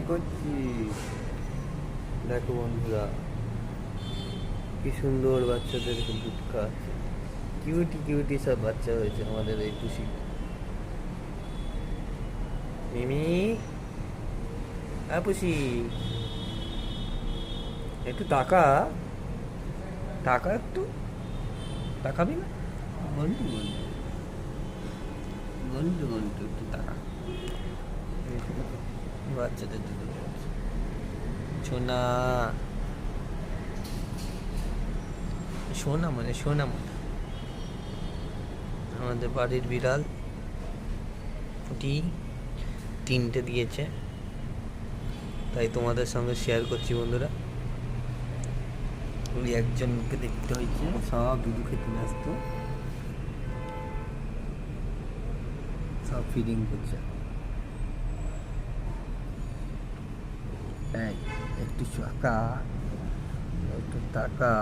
কি করছিস? দেখো বন্ধুরা, কি সুন্দর বাচ্চাদেরকে দুধ খাওয়াচ্ছে। কিউটি কিউটি সব বাচ্চা হয়েছে আমাদের এই টুসি। মিমি, পুষি, একটু টাকা, টাকা একটু তাকাবি না? বন্ধু বন্ধু বন্ধু বন্ধু একটু টাকা। বাচ্চাদের দুধ খাওয়াচ্ছে। সোনা, সোনা মানে সোনা মানে আমাদের বাড়ির বিড়াল ফুটি 3টে দিয়েছে, তাই তোমাদের সঙ্গে শেয়ার করছি বন্ধুরা। ওই একজনকে দেখতে হয়েছে, সব দুধু খেতে ব্যস্ত, সব ফিডিং করছে। এই একটু টাকা, একটু টাকা।